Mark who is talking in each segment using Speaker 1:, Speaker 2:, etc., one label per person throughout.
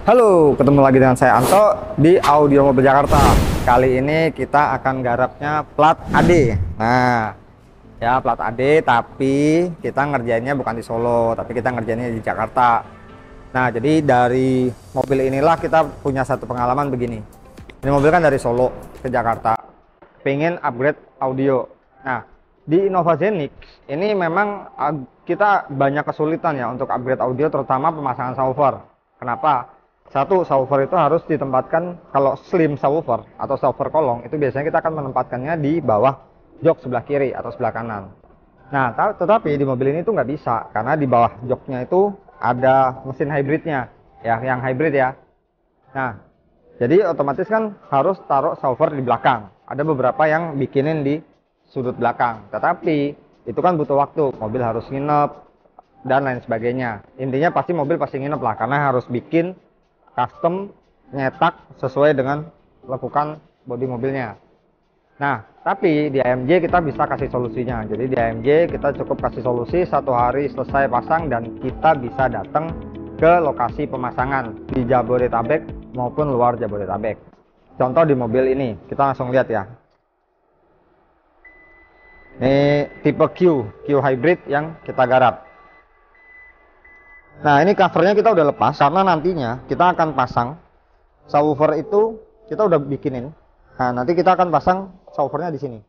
Speaker 1: Halo, ketemu lagi dengan saya Anto di Audio Mobil Jakarta. Kali ini kita akan garapnya plat AD. Nah, ya plat AD, tapi kita ngerjainnya bukan di Solo, tapi kita ngerjainnya di Jakarta. Nah, jadi dari mobil inilah kita punya satu pengalaman begini. Ini mobil kan dari Solo ke Jakarta, pengen upgrade audio. Nah, di Innova Zenix ini memang kita banyak kesulitan ya untuk upgrade audio, terutama pemasangan subwoofer. Kenapa? Satu, subwoofer itu harus ditempatkan, kalau slim subwoofer atau subwoofer kolong itu biasanya kita akan menempatkannya di bawah jok sebelah kiri atau sebelah kanan. Nah, tetapi di mobil ini tuh nggak bisa karena di bawah joknya itu ada mesin hybridnya, ya, yang hybrid ya. Nah, jadi otomatis kan harus taruh subwoofer di belakang. Ada beberapa yang bikinin di sudut belakang, tetapi itu kan butuh waktu. Mobil harus nginep dan lain sebagainya. Intinya pasti mobil pasti nginep lah, karena harus bikin custom, nyetak sesuai dengan lekukan bodi mobilnya. Nah, tapi di AMJ kita bisa kasih solusinya. Jadi di AMJ kita cukup kasih solusi 1 hari selesai pasang dan kita bisa datang ke lokasi pemasangan di Jabodetabek maupun luar Jabodetabek. Contoh di mobil ini, kita langsung lihat ya. Ini tipe Q Hybrid yang kita garap. Nah, ini covernya kita udah lepas karena nantinya kita akan pasang subwoofer itu, kita udah bikinin. Nah, nanti kita akan pasang subwoofernya di sini.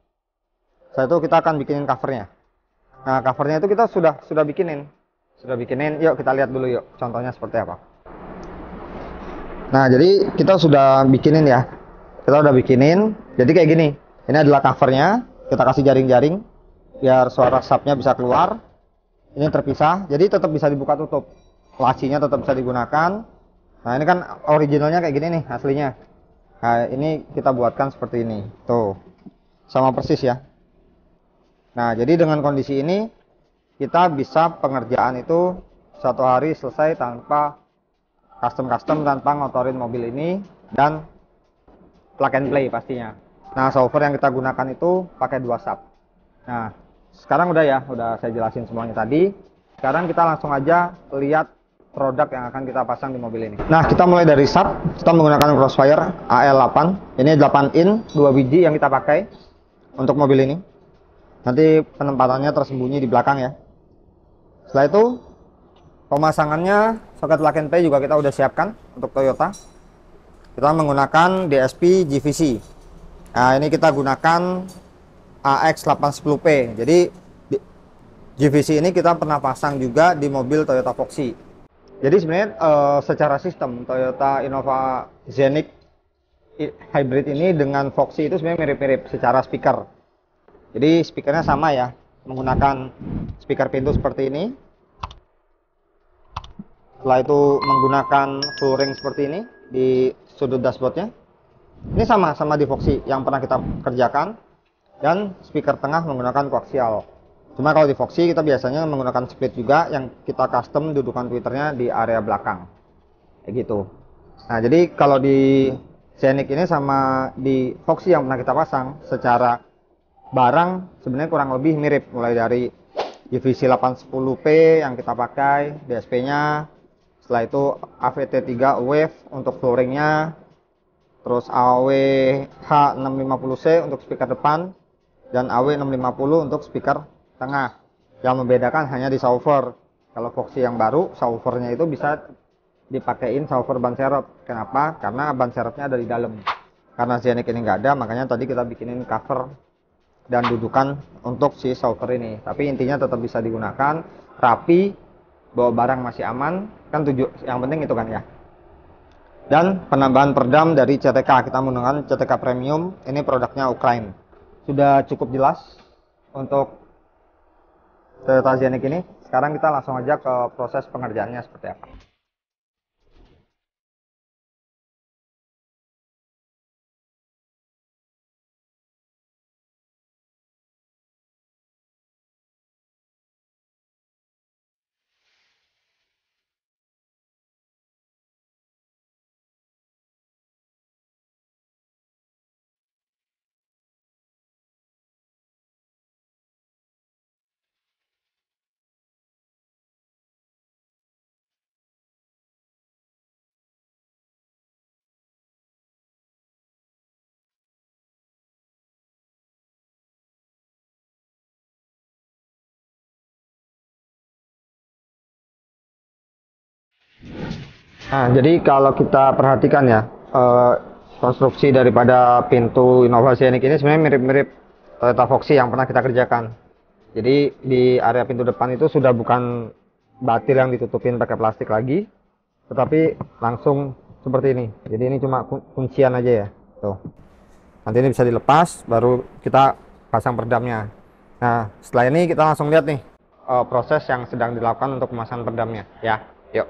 Speaker 1: Setelah itu kita akan bikinin covernya. Nah, covernya itu kita sudah bikinin. Sudah bikinin. Yuk kita lihat dulu yuk contohnya seperti apa. Nah, jadi kita sudah bikinin ya. Kita udah bikinin. Jadi kayak gini. Ini adalah covernya. Kita kasih jaring-jaring biar suara subnya bisa keluar. Ini terpisah. Jadi tetap bisa dibuka tutup. Lacinya tetap bisa digunakan. Nah, ini kan originalnya kayak gini nih aslinya. Nah, ini kita buatkan seperti ini. Tuh. Sama persis ya. Nah, jadi dengan kondisi ini kita bisa pengerjaan itu 1 hari selesai tanpa custom tanpa ngotorin mobil ini dan plug and play pastinya. Nah, subwoofer yang kita gunakan itu pakai 2 sub. Nah, sekarang udah ya, udah saya jelasin semuanya tadi. Sekarang kita langsung aja lihat produk yang akan kita pasang di mobil ini. Nah, kita mulai dari sub. Kita menggunakan Crossfire AL8. Ini 8 in 2 biji yang kita pakai untuk mobil ini. Nanti penempatannya tersembunyi di belakang ya. Setelah itu pemasangannya, soket plug and play juga kita udah siapkan untuk Toyota. Kita menggunakan DSP GVC. Nah, ini kita gunakan AX810P. Jadi GVC ini kita pernah pasang juga di mobil Toyota Foxy. Jadi sebenarnya secara sistem Toyota Innova Zenix Hybrid ini dengan Foxy itu sebenarnya mirip-mirip secara speaker. Jadi speakernya sama ya, menggunakan speaker pintu seperti ini. Setelah itu menggunakan full ring seperti ini di sudut dashboardnya. Ini sama di Foxy yang pernah kita kerjakan. Dan speaker tengah menggunakan koaksial. Cuma kalau di Foxy kita biasanya menggunakan split juga yang kita custom dudukan tweeternya di area belakang. Kayak gitu. Nah, jadi kalau di Zenix ini sama di Foxy yang pernah kita pasang, secara barang sebenarnya kurang lebih mirip, mulai dari GVC 810P yang kita pakai DSP-nya, setelah itu AVT3 Wave untuk flooringnya, terus AW H650C untuk speaker depan dan AW650 untuk speaker tengah. Yang membedakan hanya di subwoofer. Kalau Foxy yang baru, subwoofernya itu bisa dipakein subwoofer ban serep. Kenapa? Karena ban serepnya ada di dalam. Karena Zenix ini nggak ada, makanya tadi kita bikinin cover dan dudukan untuk si subwoofer ini. Tapi intinya tetap bisa digunakan, rapi, bawa barang masih aman, kan yang penting itu kan ya. Dan penambahan peredam dari CTK, kita menggunakan CTK Premium, ini produknya Ukraine. Sudah cukup jelas untuk Toyota Zenix ini. Sekarang kita langsung aja ke proses pengerjaannya seperti apa. Nah, jadi kalau kita perhatikan ya, konstruksi daripada pintu Innovasionik ini sebenarnya mirip-mirip Toyota Foxy yang pernah kita kerjakan. Jadi di area pintu depan itu sudah bukan batil yang ditutupin pakai plastik lagi, tetapi langsung seperti ini. Jadi ini cuma kuncian aja ya. Tuh. Nanti ini bisa dilepas, baru kita pasang peredamnya. Nah, setelah ini kita langsung lihat nih proses yang sedang dilakukan untuk pemasangan peredamnya. Ya, yuk.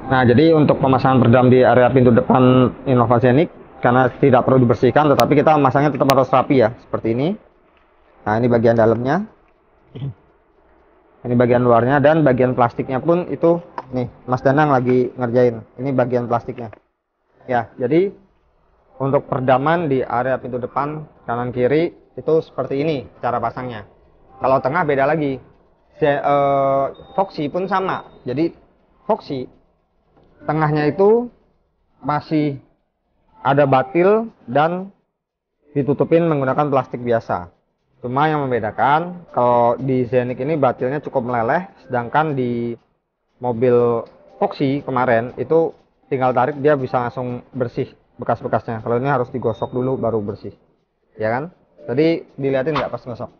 Speaker 1: Nah, jadi untuk pemasangan peredam di area pintu depan Innovasionik, karena tidak perlu dibersihkan, tetapi kita memasangnya tetap harus rapi ya, seperti ini. Nah, ini bagian dalamnya. Ini bagian luarnya, dan bagian plastiknya pun itu, nih, Mas Danang lagi ngerjain. Ini bagian plastiknya. Ya, jadi untuk peredaman di area pintu depan, kanan kiri, itu seperti ini cara pasangnya. Kalau tengah beda lagi. Foxy pun sama. Jadi, Foxy tengahnya itu masih ada batil dan ditutupin menggunakan plastik biasa. Cuma yang membedakan kalau di Zenik ini batilnya cukup meleleh, sedangkan di mobil Foxy kemarin itu tinggal tarik dia bisa langsung bersih bekas-bekasnya. Kalau ini harus digosok dulu baru bersih. Ya kan? Tadi dilihatin nggak pas gosok?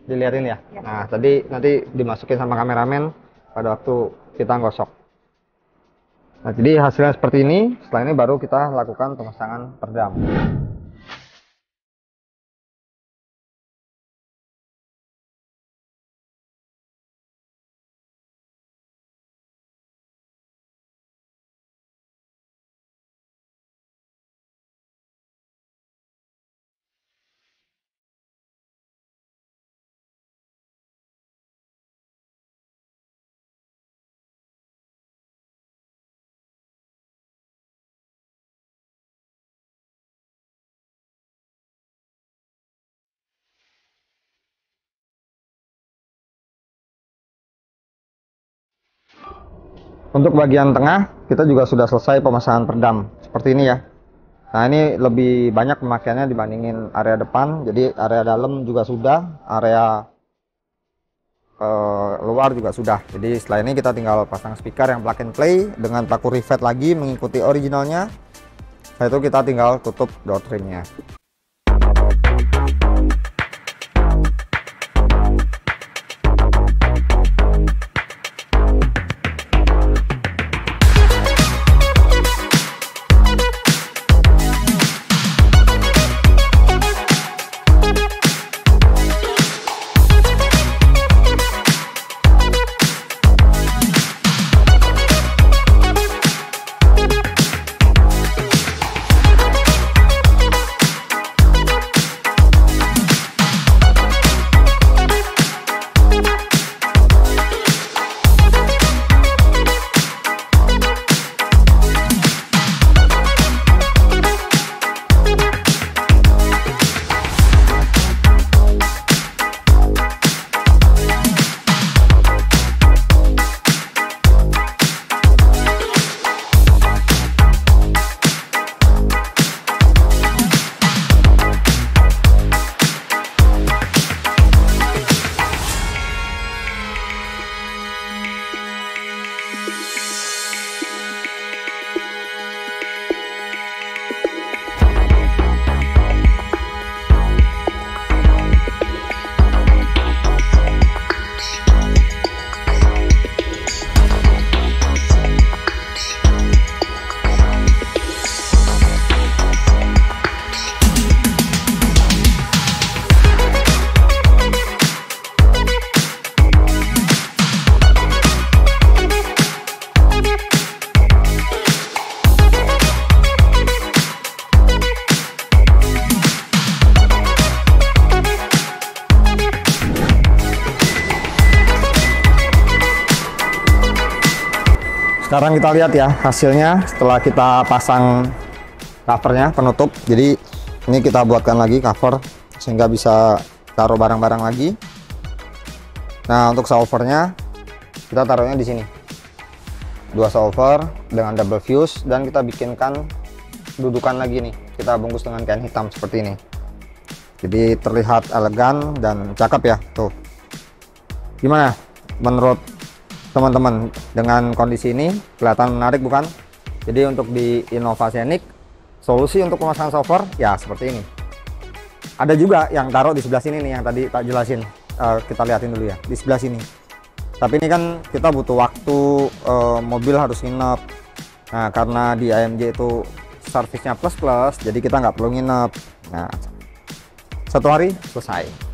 Speaker 1: Dilihatin ya? Nah, tadi nanti dimasukin sama kameramen pada waktu kita gosok. Nah, jadi hasilnya seperti ini. Setelah ini baru kita lakukan pemasangan peredam. Untuk bagian tengah, kita juga sudah selesai pemasangan peredam. Seperti ini ya. Nah, ini lebih banyak pemakaiannya dibandingin area depan. Jadi area dalam juga sudah, area luar juga sudah. Jadi setelah ini kita tinggal pasang speaker yang plug and play dengan paku rivet lagi mengikuti originalnya. Setelah itu kita tinggal tutup door trimnya. Sekarang kita lihat ya hasilnya setelah kita pasang covernya, penutup. Jadi ini kita buatkan lagi cover sehingga bisa taruh barang-barang lagi. Nah, untuk subwoofernya kita taruhnya di sini. Dua subwoofer dengan double fuse, dan kita bikinkan dudukan lagi nih, kita bungkus dengan kain hitam seperti ini. Jadi terlihat elegan dan cakep ya tuh. Gimana menurut teman-teman dengan kondisi ini? Kelihatan menarik bukan? Jadi untuk di Innova Scenic, solusi untuk pemasangan software ya seperti ini. Ada juga yang taruh di sebelah sini nih, yang tadi tak jelasin. Kita lihatin dulu ya di sebelah sini. Tapi ini kan kita butuh waktu, mobil harus nginep. Nah karena di AMG itu servisnya plus, jadi kita nggak perlu nginep. Nah 1 hari selesai.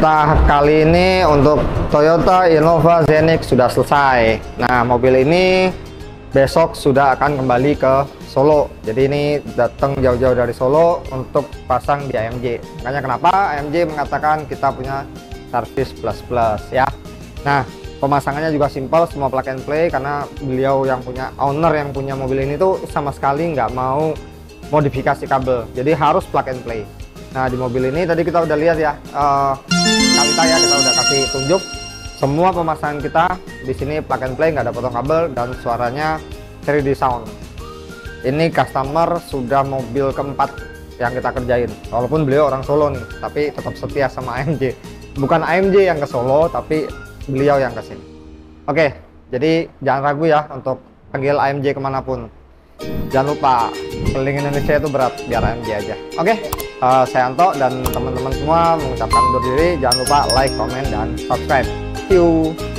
Speaker 1: Kita kali ini untuk Toyota Innova Scenic sudah selesai. Nah mobil ini besok sudah akan kembali ke Solo. Jadi ini datang jauh-jauh dari Solo untuk pasang di AMG. Makanya kenapa AMG mengatakan kita punya servis plus ya. Nah pemasangannya juga simpel, semua plug and play, karena beliau yang punya, owner yang punya mobil ini tuh sama sekali nggak mau modifikasi kabel. Jadi harus plug and play. Nah di mobil ini tadi kita udah lihat ya, kita udah kasih tunjuk semua pemasangan kita di sini plug and play, nggak ada potong kabel, dan suaranya 3D sound. Ini customer sudah mobil keempat yang kita kerjain, walaupun beliau orang Solo nih, tapi tetap setia sama AMG. Bukan AMG yang ke Solo, tapi beliau yang ke sini. Oke, jadi jangan ragu ya untuk panggil AMG kemanapun. Jangan lupa, keliling Indonesia itu berat, biar AMG aja. Oke, saya Anto dan teman-teman semua mengucapkan undur diri. Jangan lupa like, komen, dan subscribe. See you.